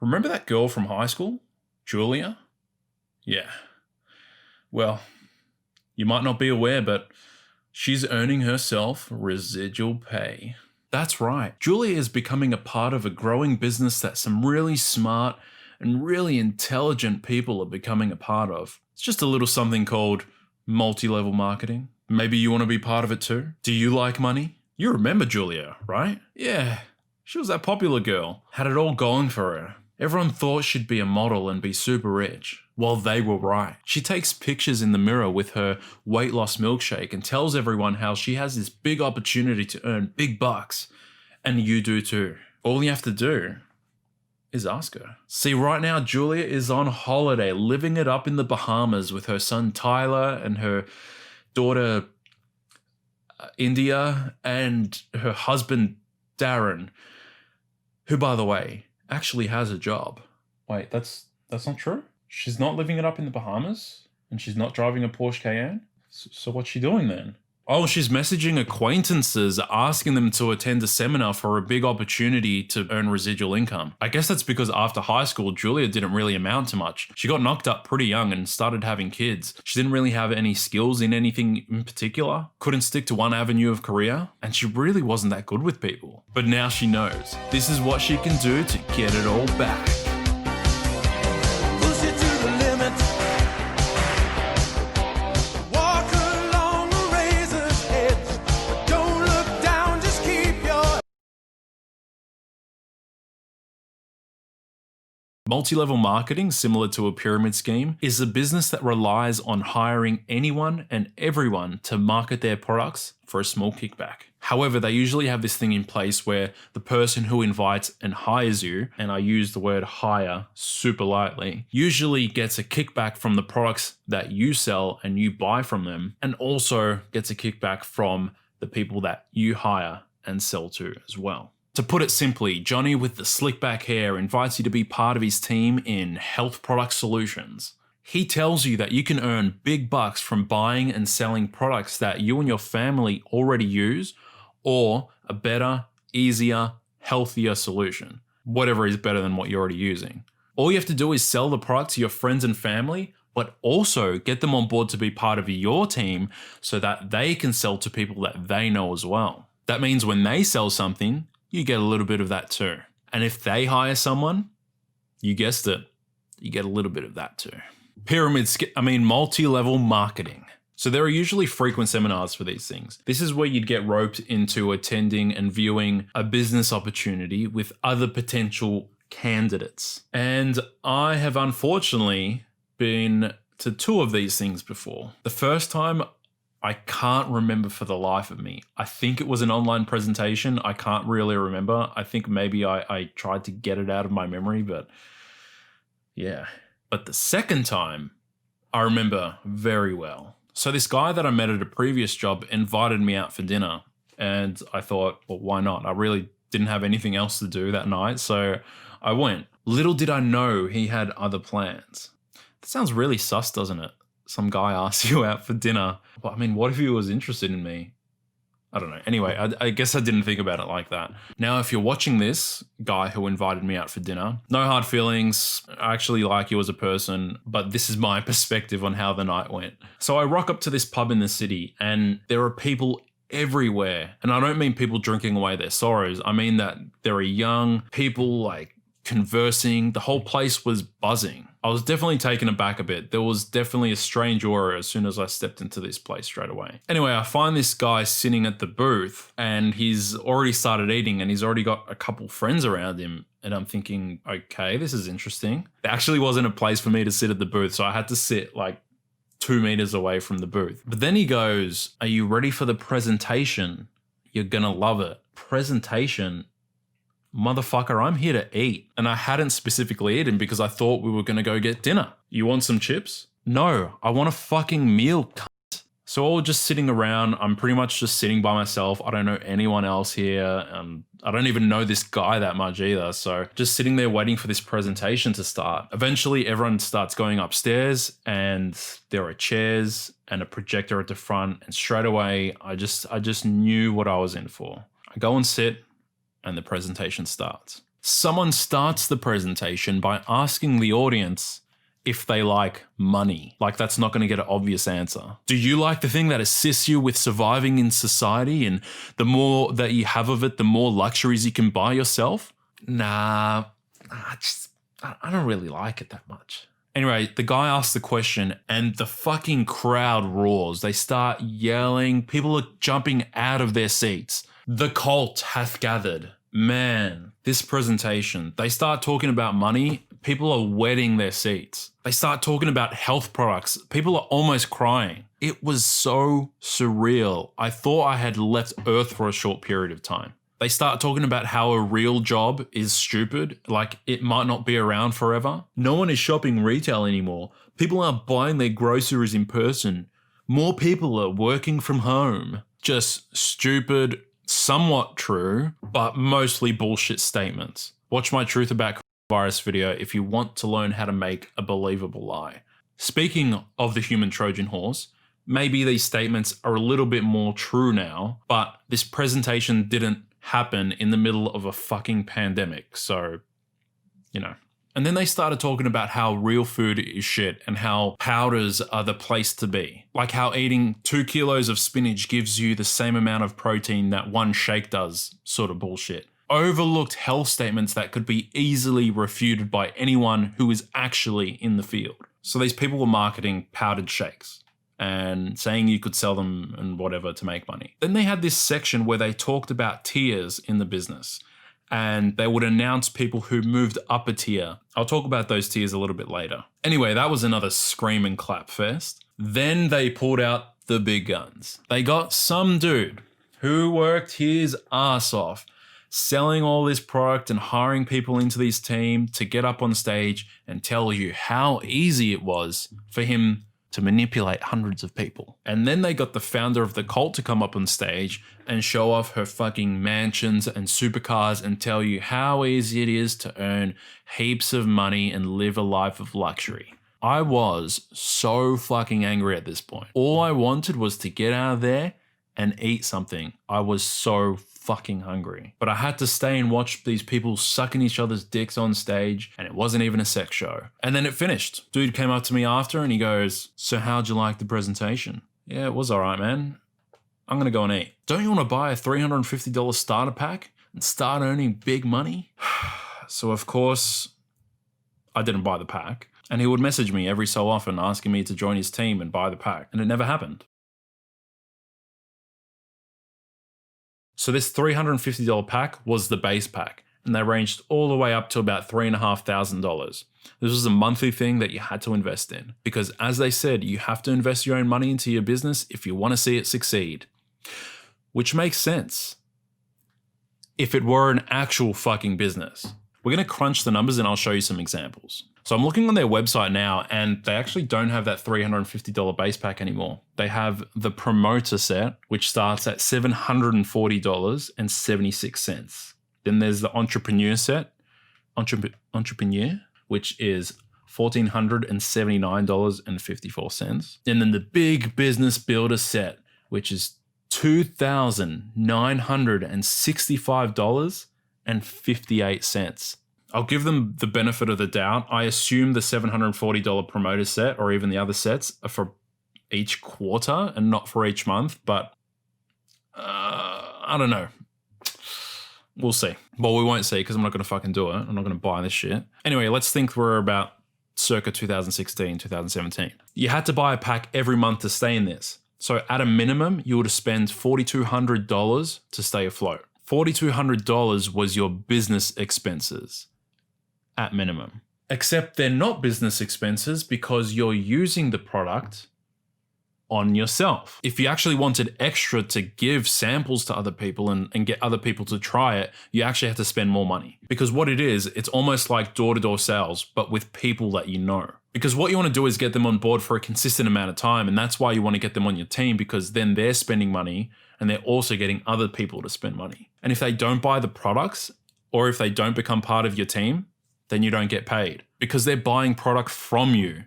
Remember that girl from high school? Julia? Yeah. Well, you might not be aware, but she's earning herself residual pay. That's right. Julia is becoming a part of a growing business that some really smart and really intelligent people are becoming a part of. It's just a little something called multi-level marketing. Maybe you want to be part of it too? Do you like money? You remember Julia, right? Yeah, she was that popular girl. Had it all going for her. Everyone thought she'd be a model and be super rich. Well, they were right. She takes pictures in the mirror with her weight loss milkshake and tells everyone how she has this big opportunity to earn big bucks. And you do too. All you have to do is ask her. See, right now, Julia is on holiday, living it up in the Bahamas with her son Tyler and her daughter India and her husband Darren, who, by the way, actually has a job. Wait, that's not true? She's not living it up in the Bahamas? And she's not driving a Porsche Cayenne? So what's she doing then? Oh, she's messaging acquaintances, asking them to attend a seminar for a big opportunity to earn residual income. I guess that's because after high school, Julia didn't really amount to much. She got knocked up pretty young and started having kids. She didn't really have any skills in anything in particular, couldn't stick to one avenue of career, and she really wasn't that good with people. But now she knows. This is what she can do to get it all back. Push it to the limit. Walk along the razor's edge. But don't look down, just keep your... Multi-level marketing, similar to a pyramid scheme, is a business that relies on hiring anyone and everyone to market their products for a small kickback. However, they usually have this thing in place where the person who invites and hires you, and I use the word hire super lightly, usually gets a kickback from the products that you sell and you buy from them, and also gets a kickback from the people that you hire and sell to as well. To put it simply, Johnny with the slick back hair invites you to be part of his team in health product solutions. He tells you that you can earn big bucks from buying and selling products that you and your family already use, or a better, easier, healthier solution. Whatever is better than what you're already using. All you have to do is sell the product to your friends and family, but also get them on board to be part of your team so that they can sell to people that they know as well. That means when they sell something, you get a little bit of that too. And if they hire someone, you guessed it, you get a little bit of that too. Multi-level marketing. So there are usually frequent seminars for these things. This is where you'd get roped into attending and viewing a business opportunity with other potential candidates. And I have unfortunately been to 2 of these things before. The first time, I can't remember for the life of me. I think it was an online presentation. I can't really remember. I think maybe I tried to get it out of my memory, but yeah. But the second time, I remember very well. So this guy that I met at a previous job invited me out for dinner, and I thought, well, why not? I really didn't have anything else to do that night, so I went. Little did I know he had other plans. That sounds really sus, doesn't it? Some guy asks you out for dinner. Well, I mean, what if he was interested in me? I don't know. Anyway, I guess I didn't think about it like that. Now, if you're watching this guy who invited me out for dinner, no hard feelings. I actually like you as a person, but this is my perspective on how the night went. So I rock up to this pub in the city and there are people everywhere. And I don't mean people drinking away their sorrows. I mean that there are young people like conversing. The whole place was buzzing. I was definitely taken aback a bit. There was definitely a strange aura as soon as I stepped into this place straight away. Anyway, I find this guy sitting at the booth and he's already started eating and he's already got a couple friends around him. And I'm thinking, okay, this is interesting. There actually wasn't a place for me to sit at the booth, so I had to sit like 2 meters away from the booth. But then he goes, "Are you ready for the presentation? You're gonna love it." Presentation? Motherfucker, I'm here to eat. And I hadn't specifically eaten because I thought we were gonna go get dinner. You want some chips? No, I want a fucking meal, cunt. So all just sitting around, I'm pretty much just sitting by myself. I don't know anyone else here. I don't even know this guy that much either. So just sitting there waiting for this presentation to start. Eventually everyone starts going upstairs and there are chairs and a projector at the front. And straight away, I just knew what I was in for. I go and sit and the presentation starts. Someone starts the presentation by asking the audience if they like money. Like, that's not going to get an obvious answer. Do you like the thing that assists you with surviving in society, and the more that you have of it, the more luxuries you can buy yourself? Nah, I don't really like it that much. Anyway, the guy asks the question and the fucking crowd roars. They start yelling. People are jumping out of their seats. The cult hath gathered. Man, this presentation, they start talking about money. People are wetting their seats. They start talking about health products. People are almost crying. It was so surreal. I thought I had left Earth for a short period of time. They start talking about how a real job is stupid, like it might not be around forever. No one is shopping retail anymore. People aren't buying their groceries in person. More people are working from home. Just stupid, somewhat true, but mostly bullshit statements. Watch my Truth About Coronavirus video if you want to learn how to make a believable lie. Speaking of the human Trojan horse, maybe these statements are a little bit more true now, but this presentation didn't happen in the middle of a fucking pandemic, so, you know. And then they started talking about how real food is shit and how powders are the place to be. Like how eating 2 kilos of spinach gives you the same amount of protein that one shake does, sort of bullshit. Overlooked health statements that could be easily refuted by anyone who is actually in the field. So these people were marketing powdered shakes and saying you could sell them and whatever to make money. Then they had this section where they talked about tiers in the business, and they would announce people who moved up a tier. I'll talk about those tiers a little bit later. Anyway, that was another scream and clap fest. Then they pulled out the big guns. They got some dude who worked his ass off selling all this product and hiring people into this team to get up on stage and tell you how easy it was for him to manipulate hundreds of people. And then they got the founder of the cult to come up on stage and show off her fucking mansions and supercars and tell you how easy it is to earn heaps of money and live a life of luxury. I was so fucking angry at this point. All I wanted was to get out of there and eat something. I was so fucking hungry. But I had to stay and watch these people sucking each other's dicks on stage, and it wasn't even a sex show. And then it finished. Dude came up to me after and he goes, "So how'd you like the presentation?" "Yeah, it was alright, man. I'm gonna go and eat." Don't you want to buy a $350 starter pack and start earning big money? So of course, I didn't buy the pack. And he would message me every so often asking me to join his team and buy the pack. And it never happened. So this $350 pack was the base pack, and they ranged all the way up to about $3,500. This was a monthly thing that you had to invest in, because as they said, you have to invest your own money into your business if you want to see it succeed. Which makes sense if it were an actual fucking business. We're going to crunch the numbers and I'll show you some examples. So I'm looking on their website now, and they actually don't have that $350 base pack anymore. They have the promoter set, which starts at $740.76. Then there's the entrepreneur set, entrepreneur, which is $1,479.54. And then the big business builder set, which is $2,965.58. I'll give them the benefit of the doubt. I assume the $740 promoter set or even the other sets are for each quarter and not for each month, but I don't know. We'll see. Well, we won't see because I'm not going to fucking do it. I'm not going to buy this shit. Anyway, let's think we're about circa 2016, 2017. You had to buy a pack every month to stay in this. So at a minimum, you would spend $4,200 to stay afloat. $4,200 was your business expenses at minimum. Except they're not business expenses because you're using the product on yourself. If you actually wanted extra to give samples to other people and get other people to try it, you actually have to spend more money. Because what it is, it's almost like door-to-door sales, but with people that you know. Because what you want to do is get them on board for a consistent amount of time, and that's why you want to get them on your team, because then they're spending money and they're also getting other people to spend money. And if they don't buy the products, or if they don't become part of your team, then you don't get paid because they're buying product from you,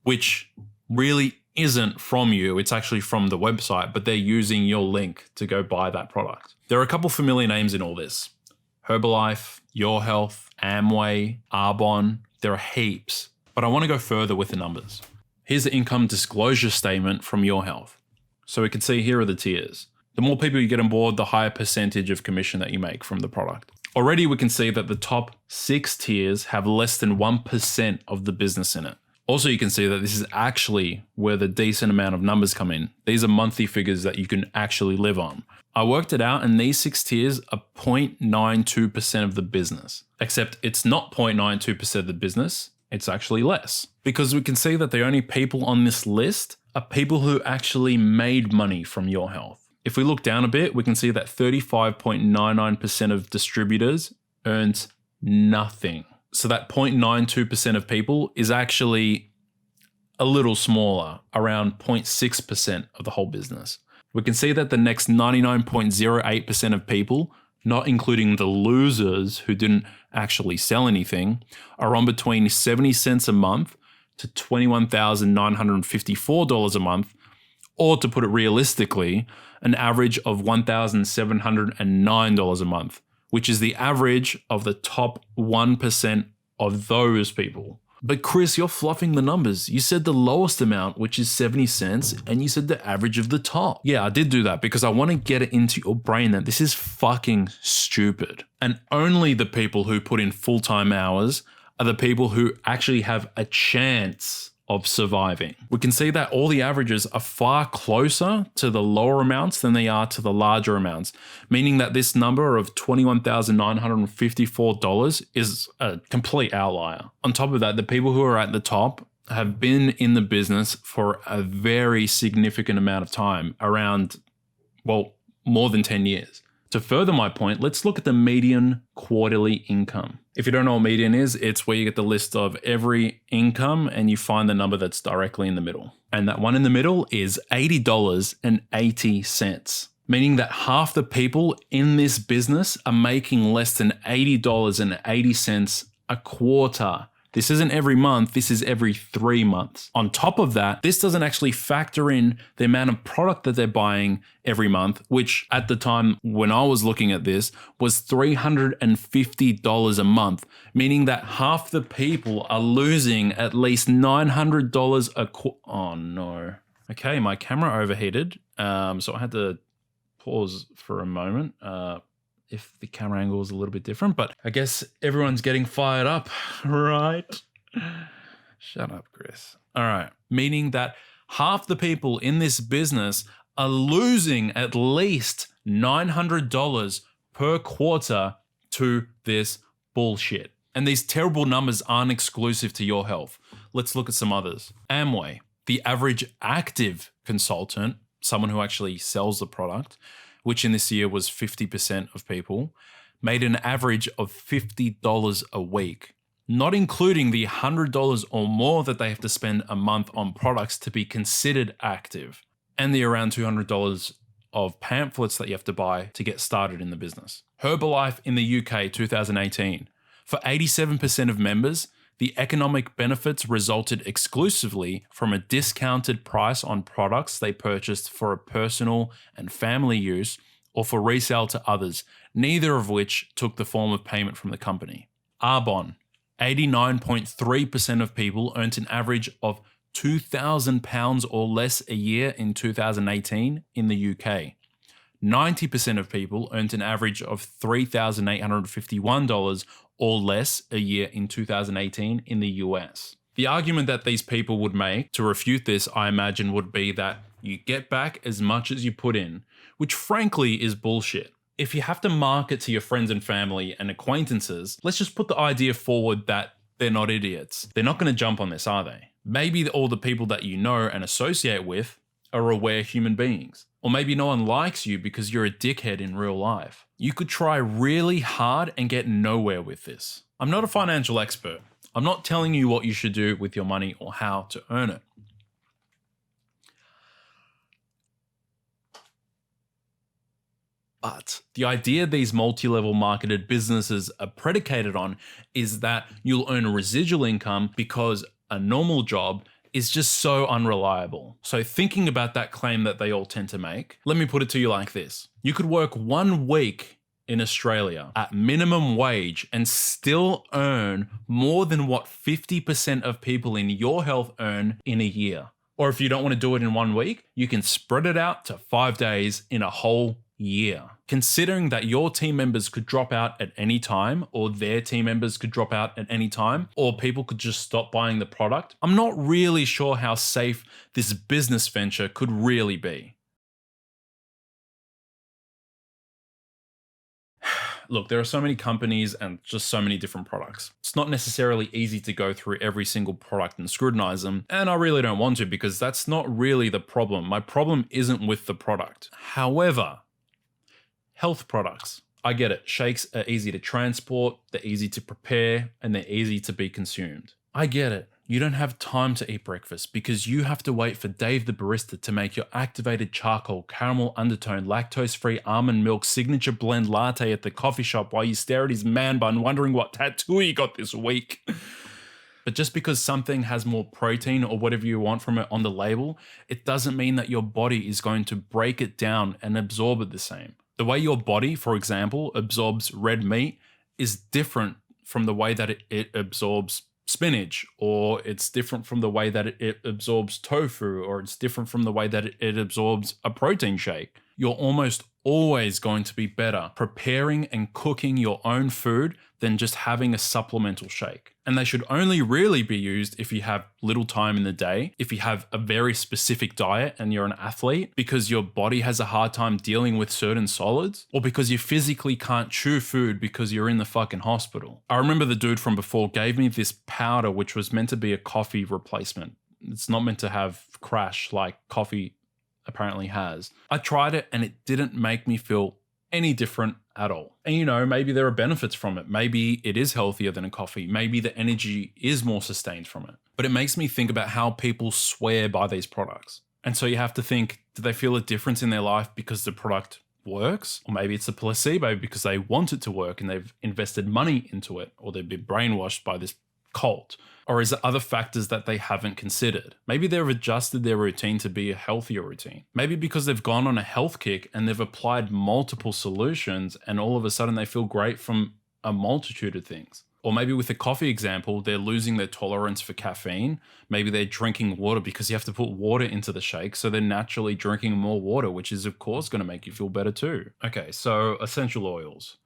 which really isn't from you. It's actually from the website, but they're using your link to go buy that product. There are a couple familiar names in all this. Herbalife, Your Health, Amway, Arbonne, there are heaps. But I want to go further with the numbers. Here's the income disclosure statement from Your Health. So we can see here are the tiers. The more people you get on board, the higher percentage of commission that you make from the product. Already we can see that the top 6 tiers have less than 1% of the business in it. Also, you can see that this is actually where the decent amount of numbers come in. These are monthly figures that you can actually live on. I worked it out and these 6 tiers are 0.92% of the business. Except it's not 0.92% of the business, it's actually less. Because we can see that the only people on this list are people who actually made money from Your Health. If we look down a bit, we can see that 35.99% of distributors earned nothing. So that 0.92% of people is actually a little smaller, around 0.6% of the whole business. We can see that the next 99.08% of people, not including the losers who didn't actually sell anything, are on between 70 cents a month to $21,954 a month, or to put it realistically, an average of $1,709 a month, which is the average of the top 1% of those people. But Chris, you're fluffing the numbers. You said the lowest amount, which is 70 cents, and you said the average of the top. Yeah, I did do that because I want to get it into your brain that this is fucking stupid. And only the people who put in full-time hours are the people who actually have a chance of surviving. We can see that all the averages are far closer to the lower amounts than they are to the larger amounts, meaning that this number of $21,954 is a complete outlier. On top of that, the people who are at the top have been in the business for a very significant amount of time, around, well, more than 10 years. To further my point, let's look at the median quarterly income. If you don't know what median is, it's where you get the list of every income and you find the number that's directly in the middle. And that one in the middle is $80.80, meaning that half the people in this business are making less than $80.80 a quarter. This isn't every month, this is every 3 months. On top of that, this doesn't actually factor in the amount of product that they're buying every month, which at the time when I was looking at this was $350 a month, meaning that half the people are losing at least $900 a quarter. Oh no. Okay, my camera overheated, so I had to pause for a moment. If the camera angle is a little bit different, but I guess everyone's getting fired up, right? Shut up, Chris. All right. Meaning that half the people in this business are losing at least $900 per quarter to this bullshit. And these terrible numbers aren't exclusive to Your Health. Let's look at some others. Amway, the average active consultant, someone who actually sells the product, which in this year was 50% of people, made an average of $50 a week, not including the $100 or more that they have to spend a month on products to be considered active, and the around $200 of pamphlets that you have to buy to get started in the business. Herbalife in the UK 2018. For 87% of members, the economic benefits resulted exclusively from a discounted price on products they purchased for a personal and family use or for resale to others, neither of which took the form of payment from the company. Arbonne, 89.3% of people earned an average of £2,000 or less a year in 2018 in the UK. 90% of people earned an average of $3,851 or less a year in 2018 in the US. The argument that these people would make to refute this, I imagine, would be that you get back as much as you put in, which frankly is bullshit. If you have to market to your friends and family and acquaintances, let's just put the idea forward that they're not idiots. They're not going to jump on this, are they? Maybe all the people that you know and associate with are aware human beings. Or maybe no one likes you because you're a dickhead in real life. You could try really hard and get nowhere with this. I'm not a financial expert. I'm not telling you what you should do with your money or how to earn it. But the idea these multi-level marketed businesses are predicated on is that you'll earn a residual income because a normal job is just so unreliable. So thinking about that claim that they all tend to make, let me put it to you like this. You could work 1 week in Australia at minimum wage and still earn more than what 50% of people in your health earn in a year. Or if you don't want to do it in 1 week, you can spread it out to 5 days in a whole year. Considering that your team members could drop out at any time, or their team members could drop out at any time, or people could just stop buying the product, I'm not really sure how safe this business venture could really be. Look, there are so many companies and just so many different products. It's not necessarily easy to go through every single product and scrutinize them, and I really don't want to because that's not really the problem. My problem isn't with the product. However, health products. I get it. Shakes are easy to transport, they're easy to prepare, and they're easy to be consumed. I get it. You don't have time to eat breakfast because you have to wait for Dave the barista to make your activated charcoal, caramel undertone, lactose-free almond milk signature blend latte at the coffee shop while you stare at his man bun wondering what tattoo he got this week. But just because something has more protein or whatever you want from it on the label, it doesn't mean that your body is going to break it down and absorb it the same. The way your body, for example, absorbs red meat is different from the way that it absorbs spinach, or it's different from the way that it absorbs tofu, or it's different from the way that it absorbs a protein shake. You're almost always going to be better preparing and cooking your own food than just having a supplemental shake. And they should only really be used if you have little time in the day, if you have a very specific diet and you're an athlete, because your body has a hard time dealing with certain solids, or because you physically can't chew food because you're in the fucking hospital. I remember the dude from before gave me this powder which was meant to be a coffee replacement. It's not meant to have crash like coffee apparently has. I tried it and it didn't make me feel any different at all. And you know, maybe there are benefits from it. Maybe it is healthier than a coffee. Maybe the energy is more sustained from it. But it makes me think about how people swear by these products. And so you have to think, do they feel a difference in their life because the product works? Or maybe it's a placebo because they want it to work and they've invested money into it, or they've been brainwashed by this cult. Or is it other factors that they haven't considered? Maybe they've adjusted their routine to be a healthier routine. Maybe because they've gone on a health kick and they've applied multiple solutions and all of a sudden they feel great from a multitude of things. Or maybe with the coffee example, they're losing their tolerance for caffeine. Maybe they're drinking water because you have to put water into the shake. So they're naturally drinking more water, which is of course going to make you feel better too. Okay, so essential oils.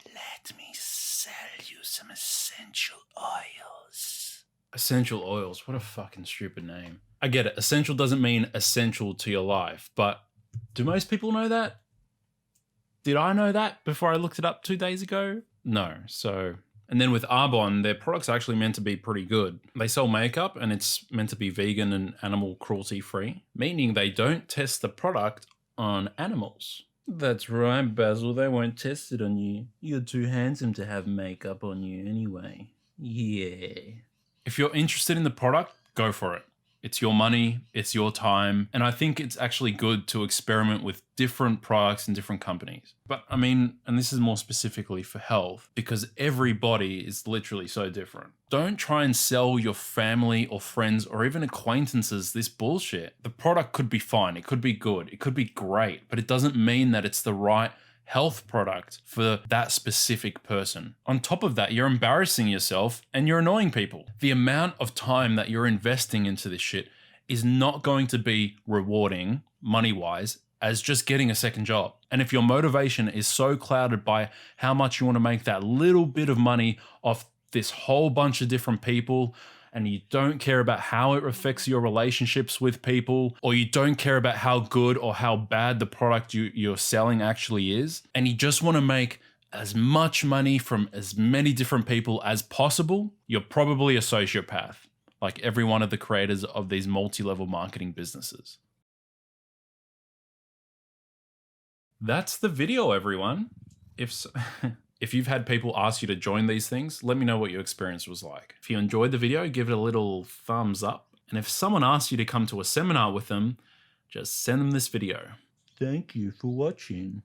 Let me sell you some essential oils. Essential oils, what a fucking stupid name. I get it, essential doesn't mean essential to your life, but do most people know that? Did I know that before I looked it up 2 days ago? No, so... And then with Arbonne, their product's actually meant to be pretty good. They sell makeup and it's meant to be vegan and animal cruelty free, meaning they don't test the product on animals. That's right, Basil, they won't test it on you. You're too handsome to have makeup on you anyway. Yeah. If you're interested in the product, go for it. It's your money, it's your time, and I think it's actually good to experiment with different products and different companies. But I mean, and this is more specifically for health, because every body is literally so different. Don't try and sell your family or friends or even acquaintances this bullshit. The product could be fine, it could be good, it could be great, but it doesn't mean that it's the right health product for that specific person. On top of that, you're embarrassing yourself and you're annoying people. The amount of time that you're investing into this shit is not going to be rewarding money-wise as just getting a second job. And if your motivation is so clouded by how much you want to make that little bit of money off this whole bunch of different people, and you don't care about how it affects your relationships with people, or you don't care about how good or how bad the product you're selling actually is, and you just want to make as much money from as many different people as possible, you're probably a sociopath, like every one of the creators of these multi-level marketing businesses. That's the video, everyone. If you've had people ask you to join these things, let me know what your experience was like. If you enjoyed the video, give it a little thumbs up. And if someone asks you to come to a seminar with them, just send them this video. Thank you for watching.